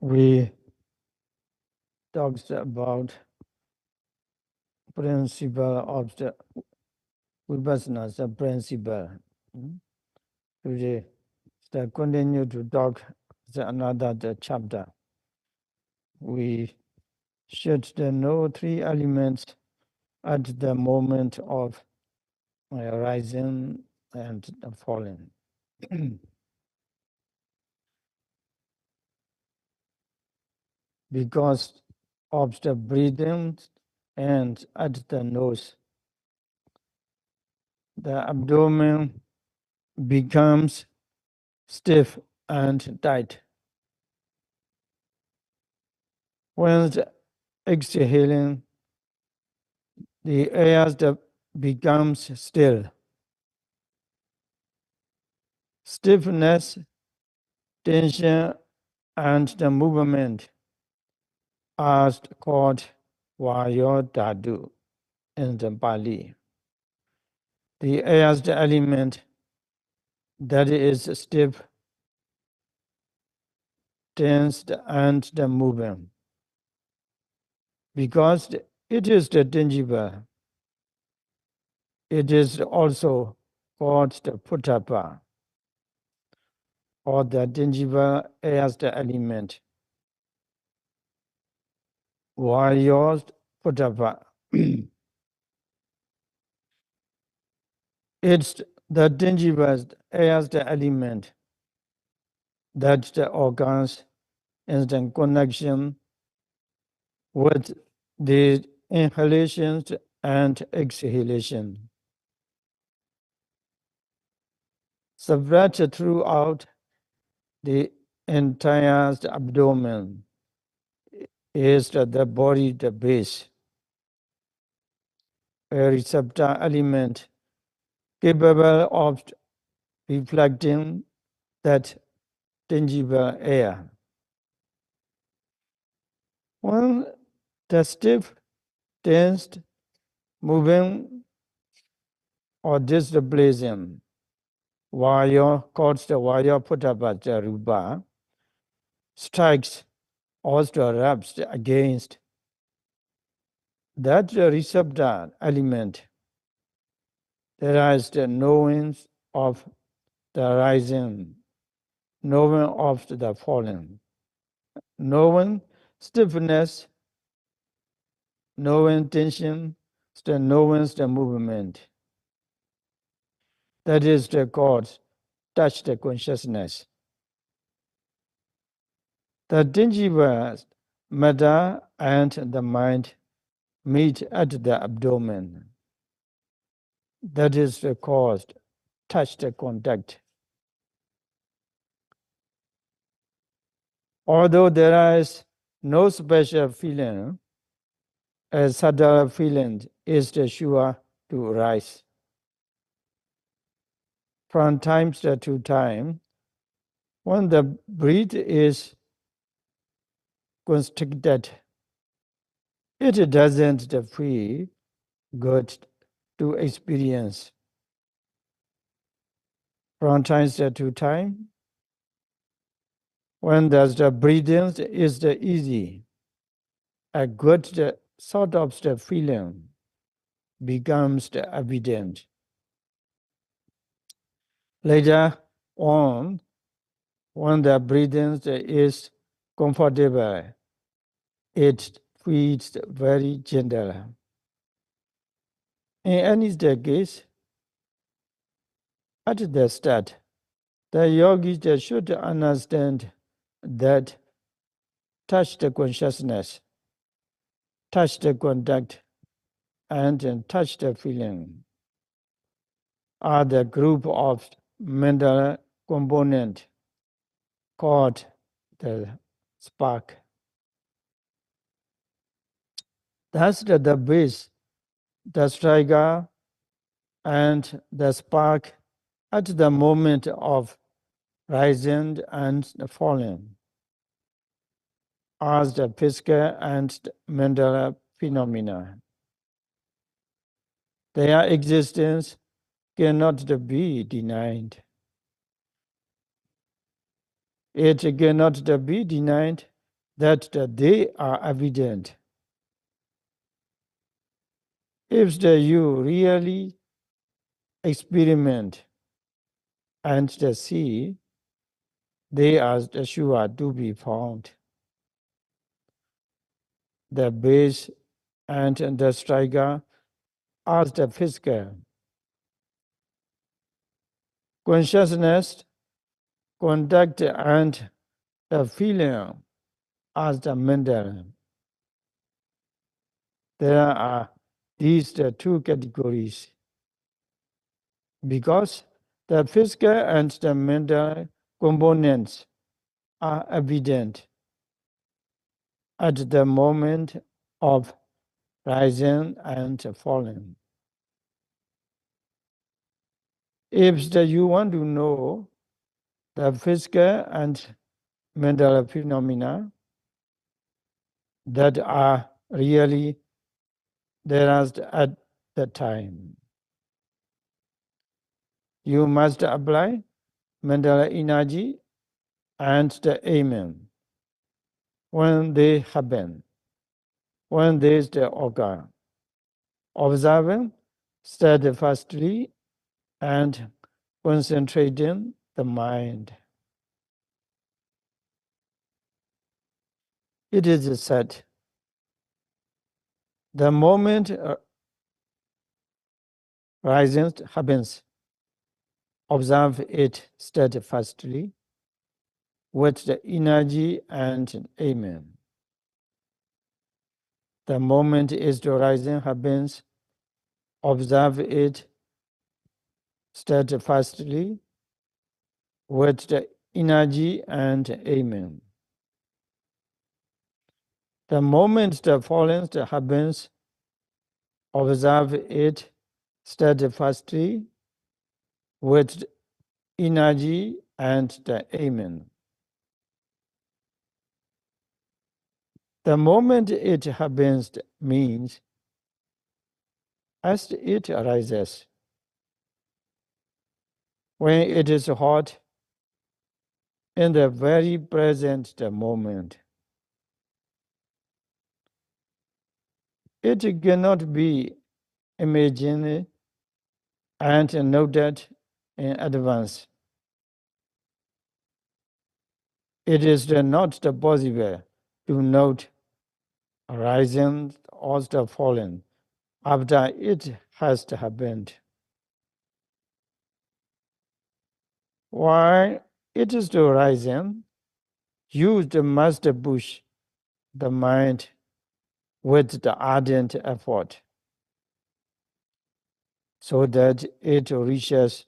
we talked about principle of the Vipassanā principle. Today, to continue to talk another chapter. We should know three elements at the moment of rising and falling. Because of the breathing and at the nose, the abdomen becomes stiff and tight. When exhaling, the air that becomes still. Stiffness, tension, and the movement are called Vayo Dhatu in the Pali. The air element that is stiff, tensed, and the movement. Because it is the tangible, it is also called the Putapa, or the tangible as the element. Vayo Putapa. It's the tangible as the element that the organs in the connection with the inhalations and exhalation. Spread throughout the entire abdomen is the body, the base, a receptor element capable of reflecting that tangible air. When the stiff, tensed, moving, or displacing Vayo, called the Vayo Putapata Rupa, strikes or rubs against that receptor element, there is the knowing of the rising, knowing of the falling, knowing stiffness, knowing tension, knowing the movement. That is the cause, touch the consciousness. The tangible matter and the mind meet at the abdomen. That is the cause, touch the contact. Although there is no special feeling, a subtle feeling is sure to rise. From time to time, when the breath is constricted, it doesn't feel good to experience. From time to time, when the breathing is easy, a good sort of feeling becomes evident. Later on, when the breathing is comfortable, it feels very gentle. In any case, at the start, the yogi should understand that touch the consciousness, touch the contact, and touch the feeling are the group of mental component called the spark. That's the base, the striker, and the spark at the moment of rising and falling as the physical and mental phenomena. Their existence cannot be denied. It cannot be denied that they are evident. If you really experiment and see, they are sure to be found. The base and the striker as the physical. Consciousness, contact, and the feeling as the mental. There are these two categories because the physical and the mental components are evident at the moment of rising and falling. If you want to know the physical and mental phenomena that are really there at the time, you must apply mental energy and the aim when they happen, when they occur, observing steadfastly and concentrating the mind. It is said, the moment rising happens, observe it steadfastly with the energy and aim. The moment the rising happens, observe it steadfastly with the energy and aim. The moment the falling happens, observe it steadfastly with energy and the aim. The moment it happens means as it arises. When it is hot, in the very present moment, it cannot be imagined and noted in advance. It is not possible to note rising or the falling after it has happened. While it is rising, you must push the mind with the ardent effort so that it reaches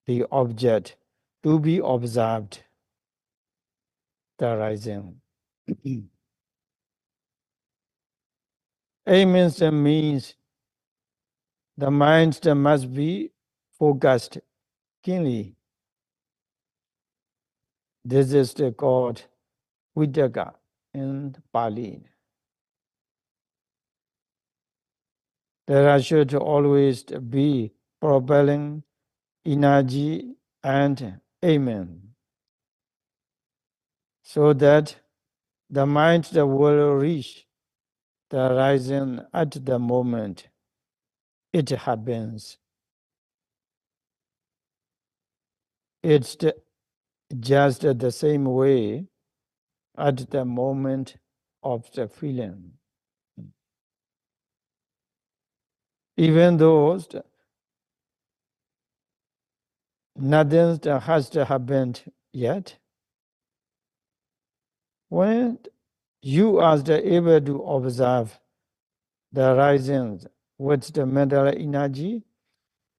the object to be observed, the rising. A means the mind must be focused keenly. This is called Vidaka in Pali. There should always be propelling energy and aim, so that the mind will reach the rising at the moment it happens. It's just the same way at the moment of the feeling. Even though nothing has happened yet, when you are able to observe the rising with the mental energy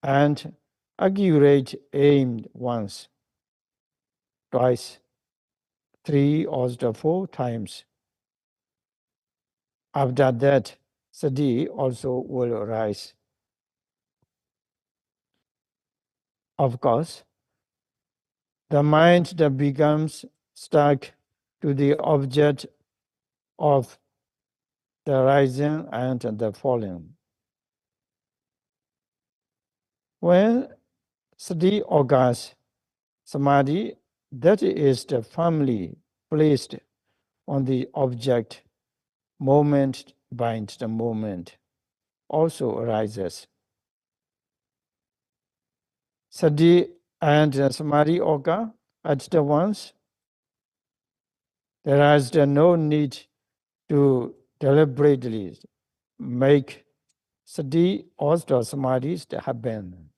and accurate aim once, twice, 3 or 4 times. After that, sati also will arise. Of course, the mind that becomes stuck to the object of the rising and the falling. When sati occurs, samadhi, that is the firmly placed on the object, moment by the moment, also arises. Sati and Samadhi occur at once. There is no need to deliberately make Sati or Samadhi happen.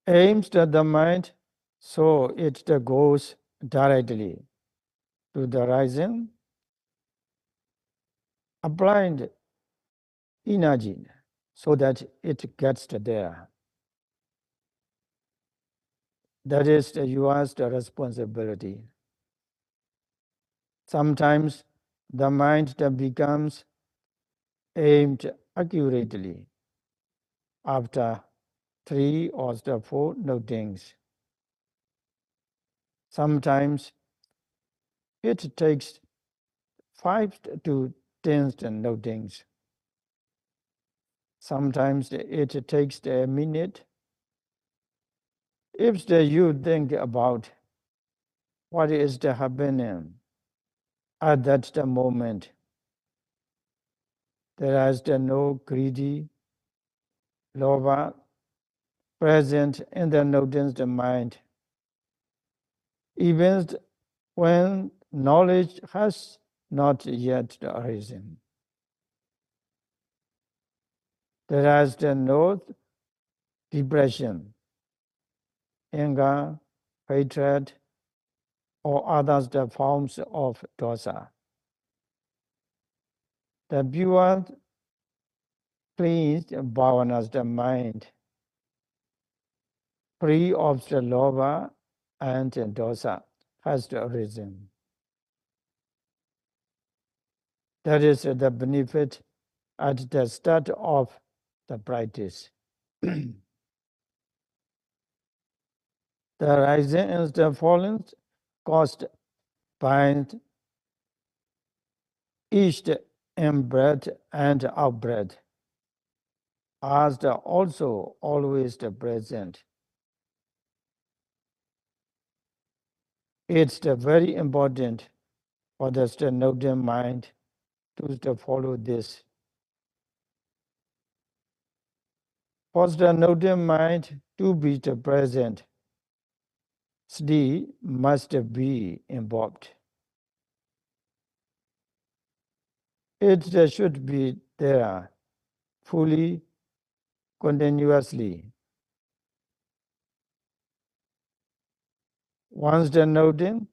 Aims the mind, so it goes directly to the rising, applied energy so that it gets there. That is yours the responsibility. Sometimes the mind becomes aimed accurately after 3 or 4 notings. Sometimes it takes 5 to 10 notings. Sometimes it takes a minute. If you think about what is happening at that moment, there is no greedy, lobha present in the noticed mind. Even when knowledge has not yet arisen. There is no depression, anger, hatred, or others the forms of dosa. The pure, cleansed bhavanas, the mind, free of the lobha and dosa, has arisen. That is the benefit at the start of the practice. The rising and the falling caused by each in-breath and out-breath are also always present. It's very important for the student mind to follow this. For the student mind to be present, Sri must be involved. It should be there fully, continuously. Once the noting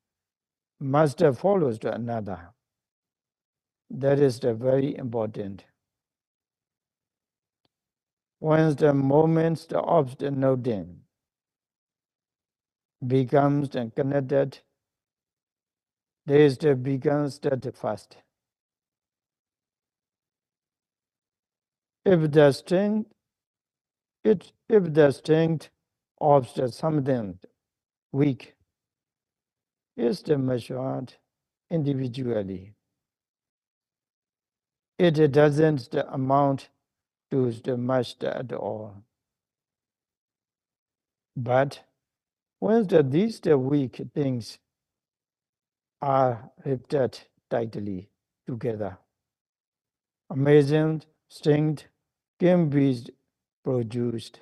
must follow to another. That is very important. Once the moments of the noting becomes connected, they become steadfast. If the strength of something weak is measured individually, it doesn't amount to much at all. But when these weak things are riveted tightly together, amazing strength can be produced.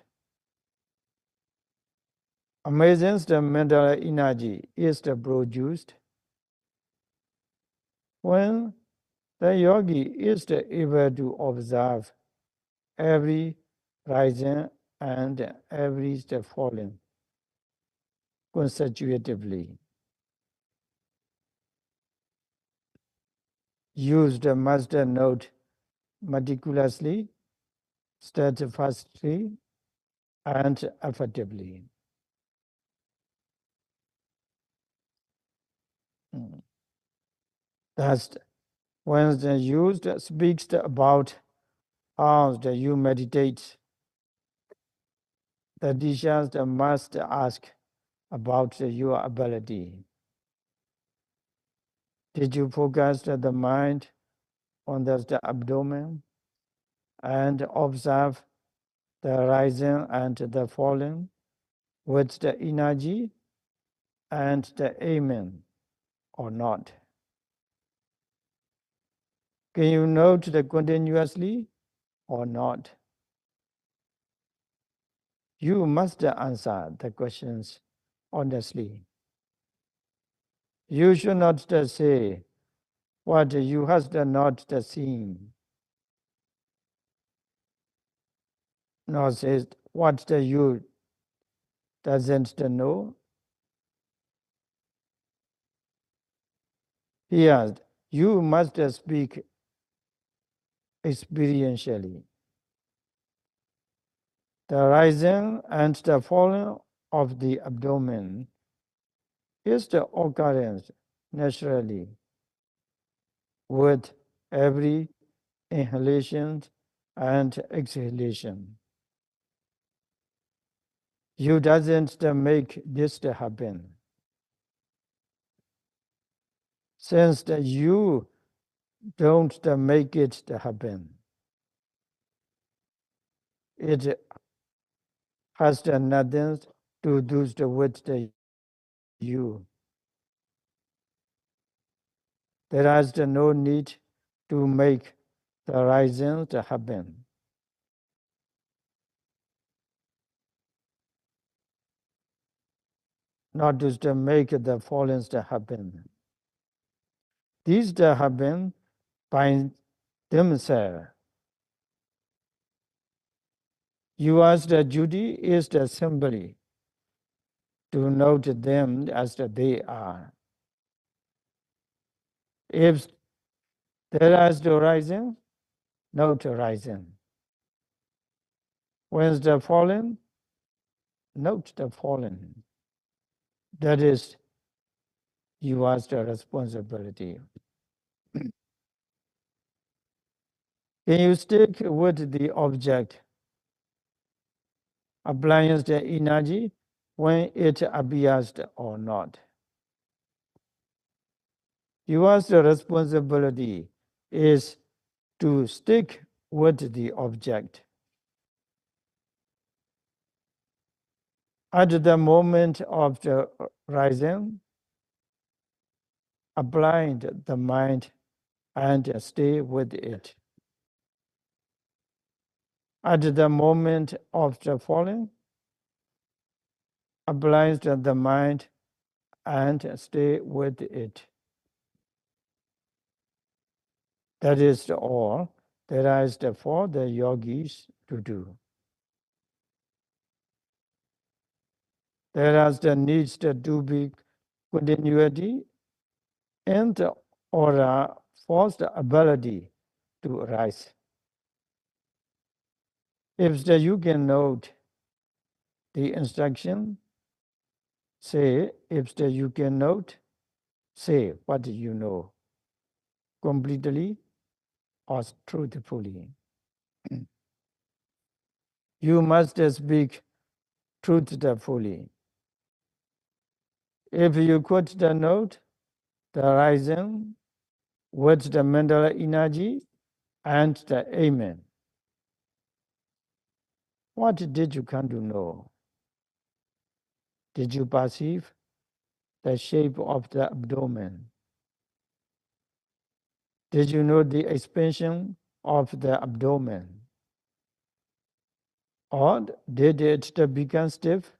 Amazing the mental energy is produced when the yogi is able to observe every rising and every falling consecutively. Use the master note meticulously, steadfastly, and effectively. Thus, when the used speaks about how you meditate, the teachers must ask about your ability. Did you focus the mind on the abdomen and observe the rising and the falling with the energy and the amen or not? Can you note the continuously or not? You must answer the questions honestly. You should not say what you have not seen, nor say what you doesn't know. Here, you must speak experientially. The rising and the falling of the abdomen is the occurrence naturally with every inhalation and exhalation. You doesn't make this to happen. Since you don't make it to happen, it has nothing to do with you. There is no need to make the rising to happen. Not to make the falling to happen. These to happen by themselves. Yours the duty is simply to note them as they are. If there is the rising, note rising. When the fallen, note the fallen. That is yours the responsibility. Can you stick with the object, applying the energy when it appears or not? Yours the responsibility is to stick with the object. At the moment of the rising, apply the mind and stay with it. At the moment of the falling, apply the mind and stay with it. That is all there is for the yogis to do. There is the needs to be continuity and or forced ability to rise. If you can note the instruction, say, if you can note, say what you know completely or truthfully. You must speak truthfully. If you could the note, the rising with the mental energy and the amen, what did you come to know? Did you perceive the shape of the abdomen? Did you know the expansion of the abdomen? Or did it become stiff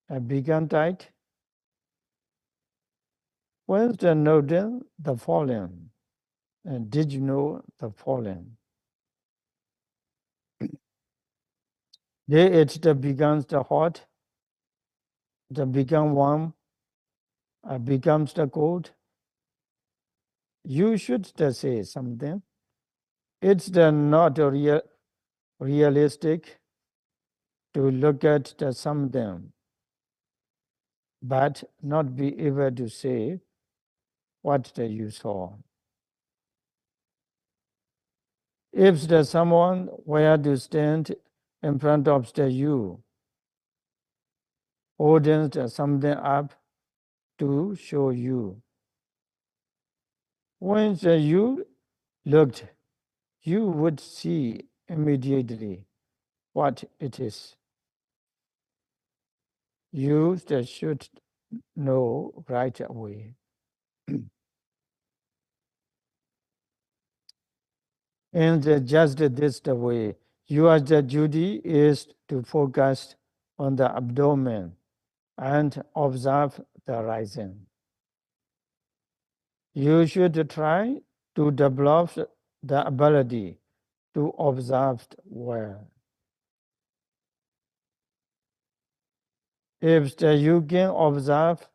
and become tight? When's the noting the fallen? And did you know the fallen? Did it becomes the hot? It become warm? Becomes the cold? You should say something. It's not realistic to look at something, but not be able to say what you saw. If someone were to stand in front of you, holding something up to show you, when you looked, you would see immediately what it is. You should know right away. In just this way, your duty is to focus on the abdomen and observe the rising. You should try to develop the ability to observe well. If you can observe,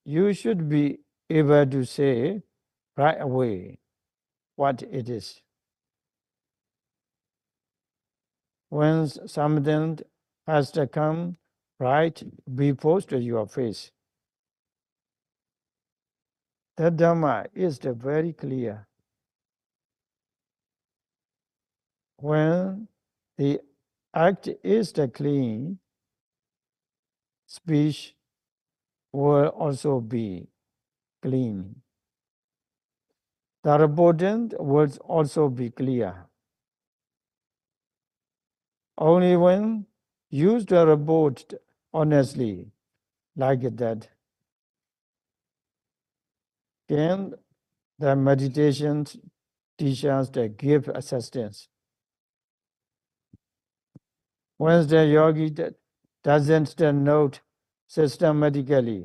you should be able to say right away what it is. When something has to come right before your face, the Dhamma is very clear. When the act is clean, speech will also be clean. The reporting will also be clear. Only when used to report honestly like that can the meditation teachers give assistance. Once the yogi doesn't note systematically,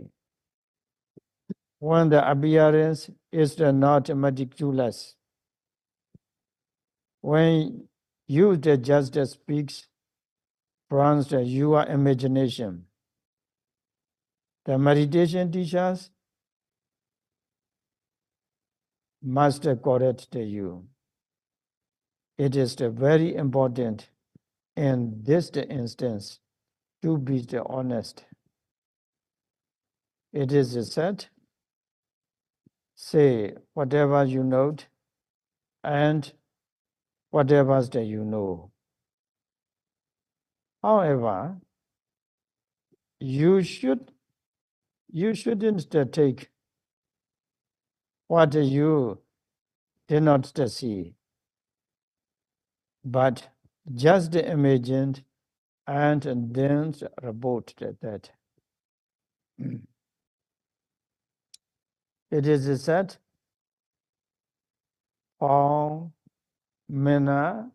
when the appearance is not meticulous, when you just speaks from your imagination, the meditation teachers must correct you. It is very important in this instance to be honest. It is said, say whatever you note and whatever that you know. However, you shouldn't take what you did not see, but just imagine and then report that. It is said, all men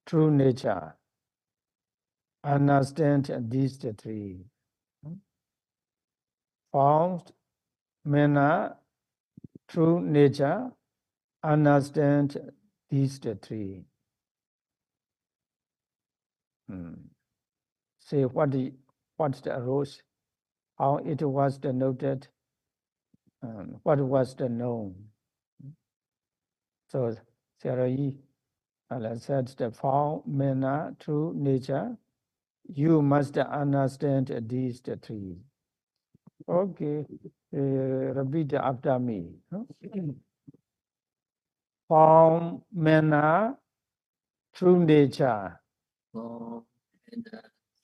true nature understand these three. All men true nature understand these three. Say what arose, how it was noted, what was the known. So Sarah said the four men true nature. You must understand these three. Okay, repeat after me. Four men true nature. Form and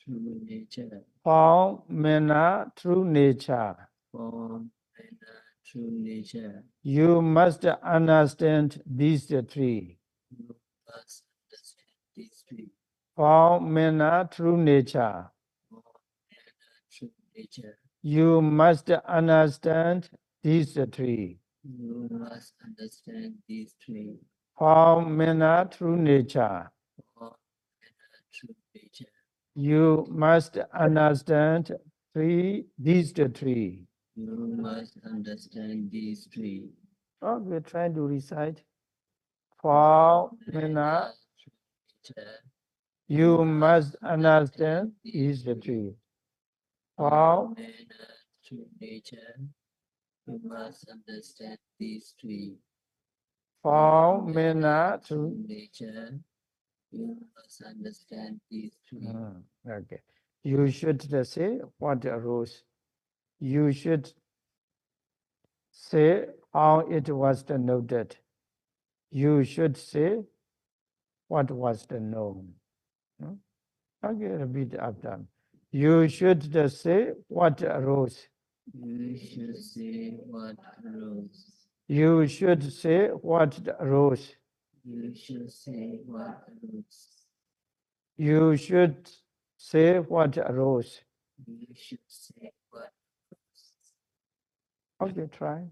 true nature. Four men true nature. Form and true nature. You must understand these three. You must understand these three. Four men true nature. Form and true nature. You must understand these three. You must understand these three. Four men true nature. Form and true nature. You must understand these three. You must understand these three. Oh, we're trying to recite. Four men. You must understand these three. Four true nature. You must understand these three. Four men true nature. You must understand these three. Okay. You should say what arose. You should say how it was noted. You should say what was known. Okay, repeat after. You should say what arose. You should say what arose. You should say what arose. You should say what arose. You should say what arose. You should say what arose. Okay, try.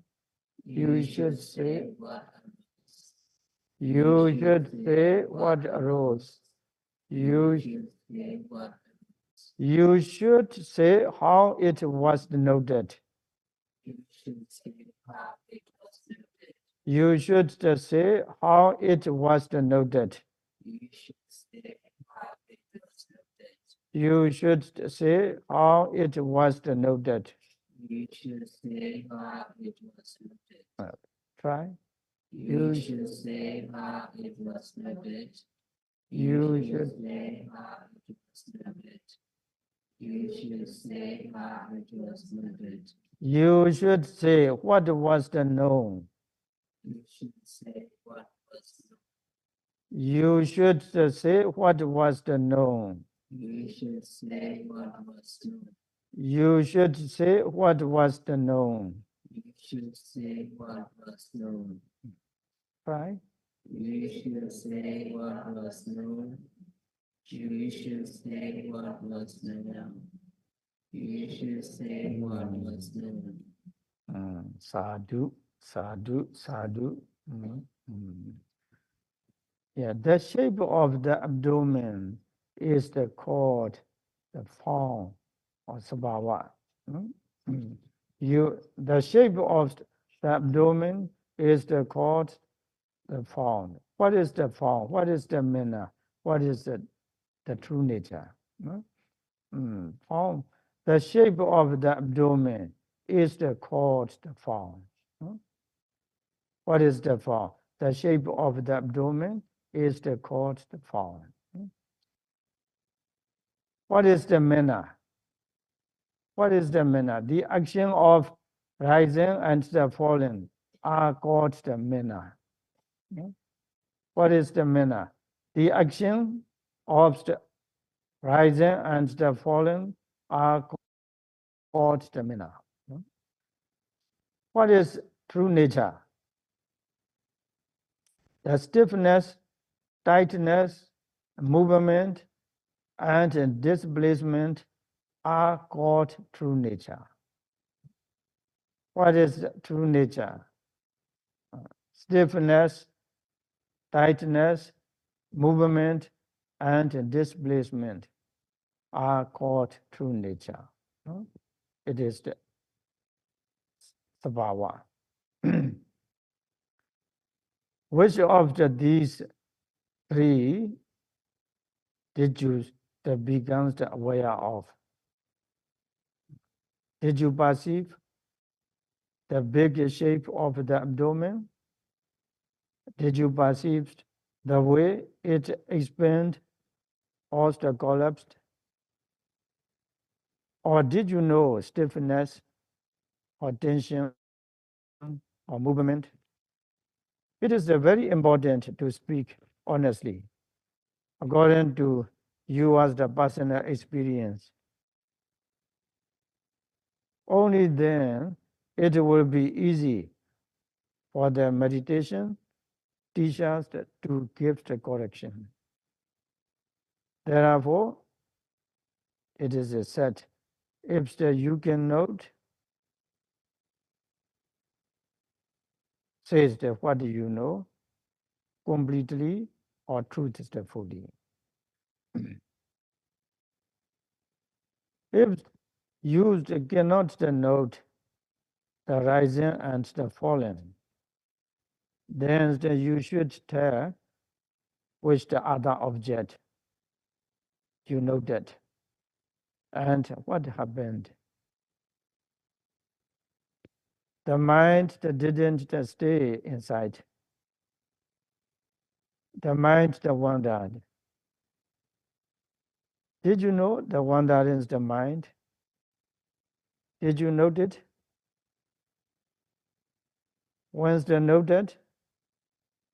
You should say what arose. You should say what arose. You You should say what arose. you should say how it was noted. You should say how it was noted. You should say how it was noted. You should say how it was noted. You should say how it was noted. You should say how it was noted. Try. You should say how it was noted. You You should. should say how it was noted. You should say how it was noted. You should say what was the known. You should say what was known. You should say what was the known. You should say what was known. You should say what was the known. You should say what was known. Right? You should say what was known. You should say what was known. You should say what was known. Sadhu, sadhu, sadhu. Yeah, the shape of the abdomen is the called the form or sabhava. The shape of the abdomen is the called the form. What is the form? What is the manner? What is the true nature? Form. The shape of the abdomen is the called the form. What is the form? The shape of the abdomen is the called the form. What is the manner? What is the manner? The action of rising and the falling are called the manner. What is the manner? The action of the rising and the falling are called the manner. What is true nature? The stiffness, tightness, movement, and displacement are called true nature. What is true nature? Stiffness, tightness, movement, and displacement are called true nature. It is the sabhava. Which of these three did you become aware of? Did you perceive the big shape of the abdomen? Did you perceive the way it expanded or collapsed? Or did you know stiffness or tension or movement? It is very important to speak honestly, according to you as the personal experience. Only then it will be easy for the meditation teachers to give the correction. Therefore, it is said, if you can note, says that what do you know completely or truthfully. If you cannot note the rising and the falling, then you should tell which the other object you noted and what happened. The mind that didn't stay inside. The mind that wandered. Did you know the wandered is the mind? Did you note it? Once they noted,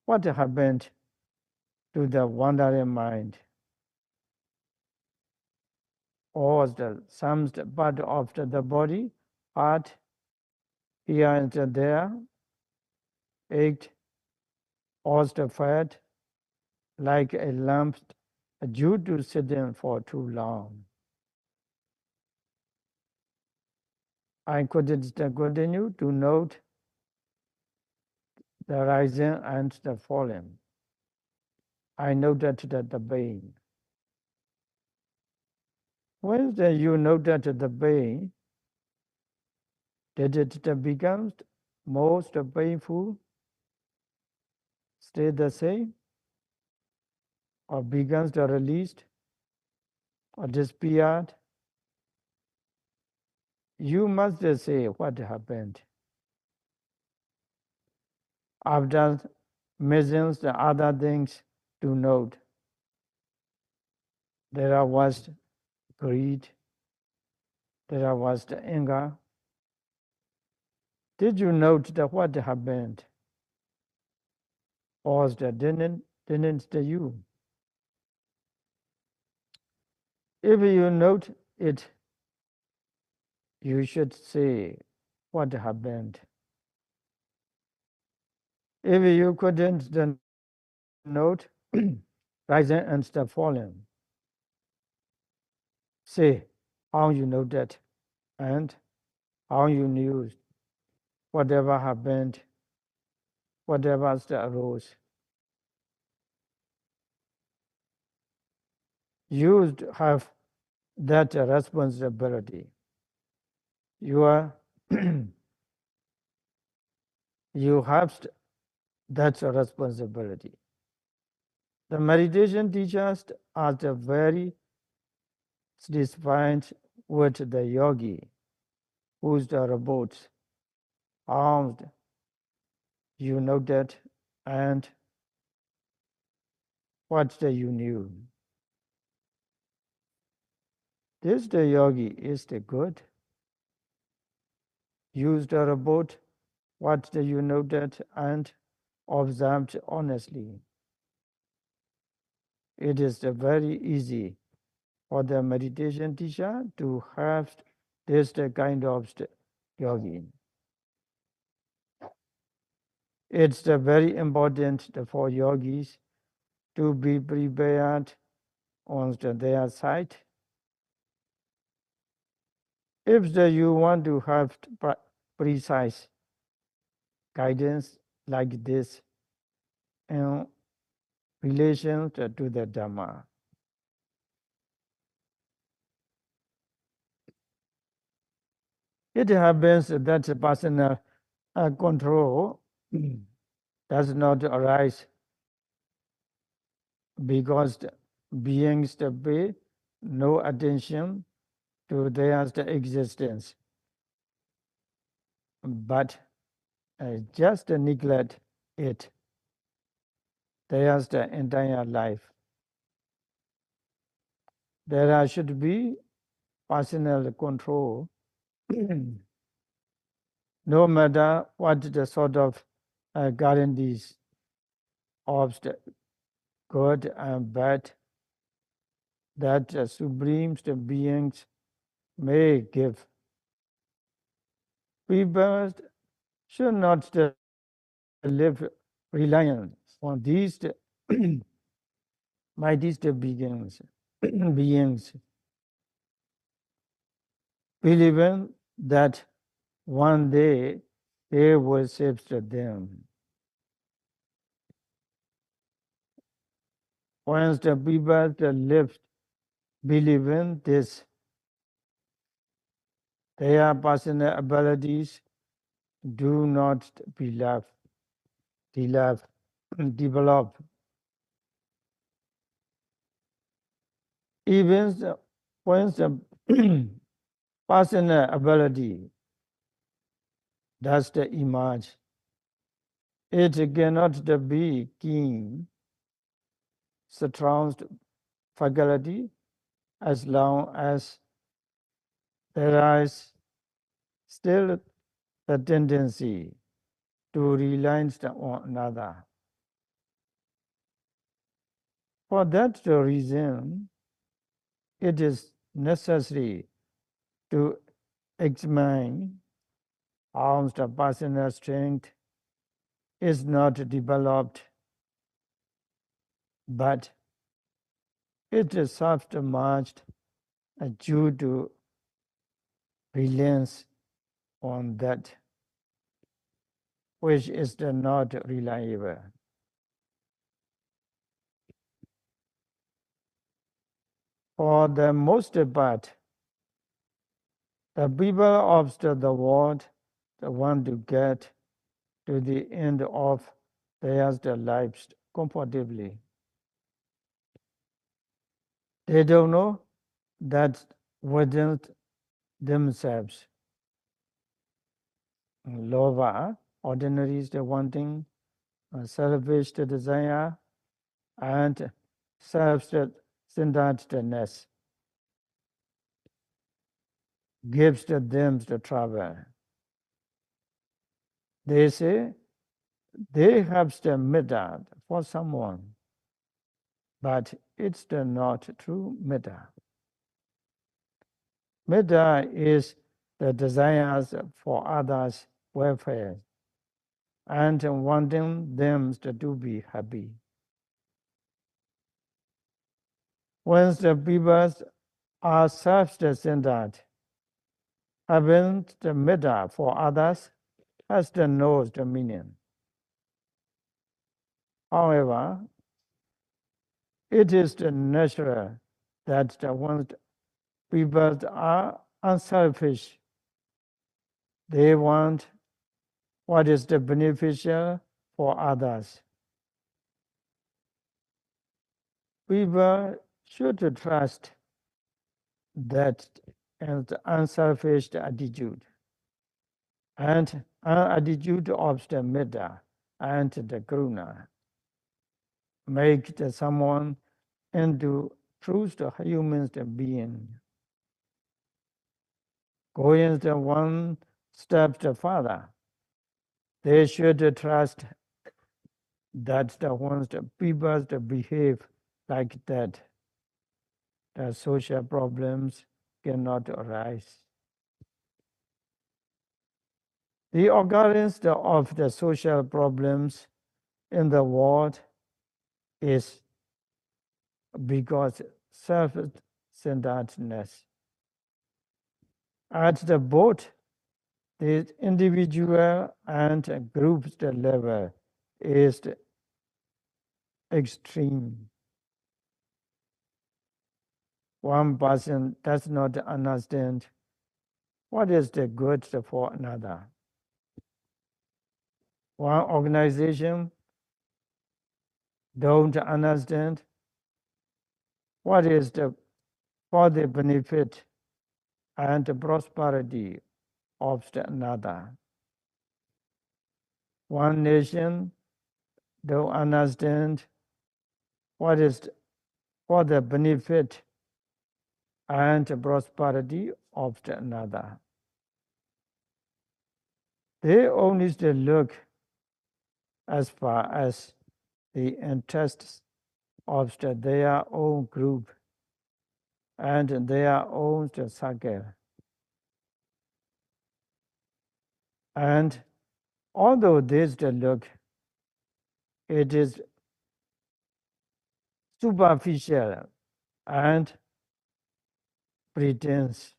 what happened to the wandering mind? Or some part of the body, heart, here and there, ached, or the fat, like a lump due to sitting for too long. I couldn't continue to note the rising and the falling. I noted the pain. When you noted the pain, did it become most painful, stay the same, or becomes released, or disappeared? You must say what happened. After mentions the other things to note, there was greed, there was the anger. Did you note what happened? Or didn't you? If you note it, you should say what happened. If you couldn't note rising and falling, say how you noted and how you knew whatever happened, whatever arose. You have that responsibility. You are you have that responsibility. The meditation teachers are the very satisfied with the yogi who's the robots armed. You know that, and what you knew. This the yogi is the good. Use the robot, what you know that, and observed honestly. It is very easy for the meditation teacher to have this kind of yogi. It's very important for yogis to be prepared on their side. If you want to have precise guidance like this in relation to the Dhamma, it happens that personal control does not arise because the beings pay no attention to their existence, but just neglect it their entire life. There should be personal control no matter what the sort of guarantees of the good and bad that the supreme beings may give. People should not live reliant on these mighty beings, beings, believing that one day they will save them. Once the people that live believing this, their personal abilities do not develop. Even when the personal ability does emerge, it cannot be keen, strong faculty as long as there is still the tendency to rely on another. For that reason, it is necessary to examine how the personal strength is not developed, but it is soft marched due to reliance on that which is not reliable. For the most part, the people of the world want to get to the end of their lives comfortably. They don't know that within themselves, lova, ordinary is the wanting, selfish desire, and self-centeredness gives them the trouble. They say they have the metta for someone, but it's not true metta. Metta is the desires for others' welfare and wanting them to be happy. When the people are self-centered, having the metta for others has the no meaning. However, it is natural that when people are unselfish, they want what is the beneficial for others. People should trust that and the unselfish attitude and an attitude of the metta and the karuna make someone into true human being. Going one step further, they should trust that once the people behave like that, the social problems cannot arise. The occurrence of the social problems in the world is because self-centeredness. At both the individual and group level is extreme. One person does not understand what is the good for another. One organization don't understand what is for the benefit and the prosperity of another. One nation don't understand what is for the benefit and the prosperity of another. They only look as far as the interests of their own group and their own circle. And although this look, it is superficial and pretense.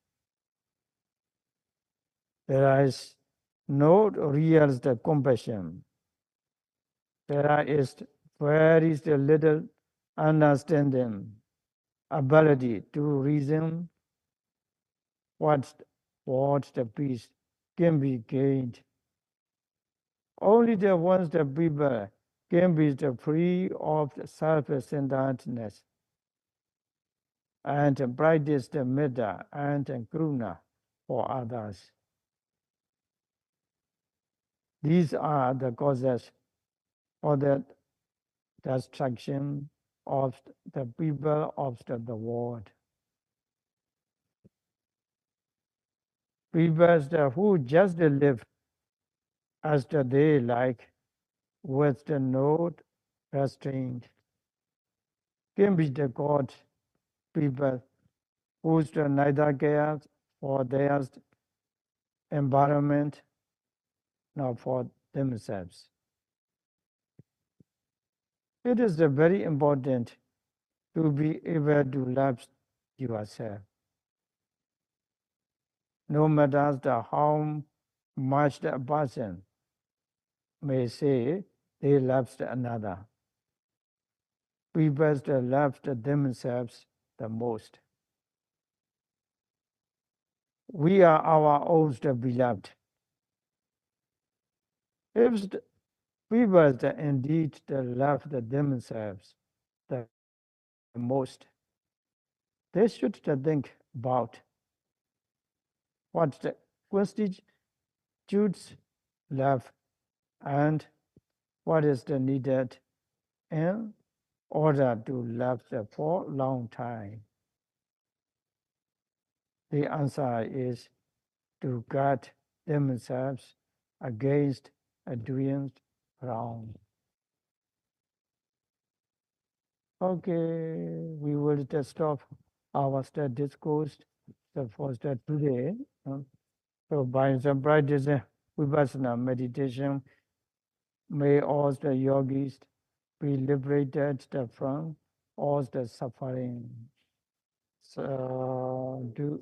There is no real compassion. There is very little understanding, ability to reason what the peace can be gained. Only the ones the people can be free of self-centeredness and practice the metta and karuna for others. These are the causes for the destruction of the people of the world. People who just live as they like with no restraint can be the God people who neither care for their environment nor for themselves. It is very important to be able to love yourself. No matter how much the person may say they loved another. People loved themselves the most. We are our own beloved. If the people indeed loved themselves the most, they should think about what constitutes love and what is needed in order to love for a long time. The answer is to guard themselves against doing wrong. Okay, we will just stop our discourse for today. So by some practice Vipassanā meditation, may all the yogis be liberated from all the suffering. So do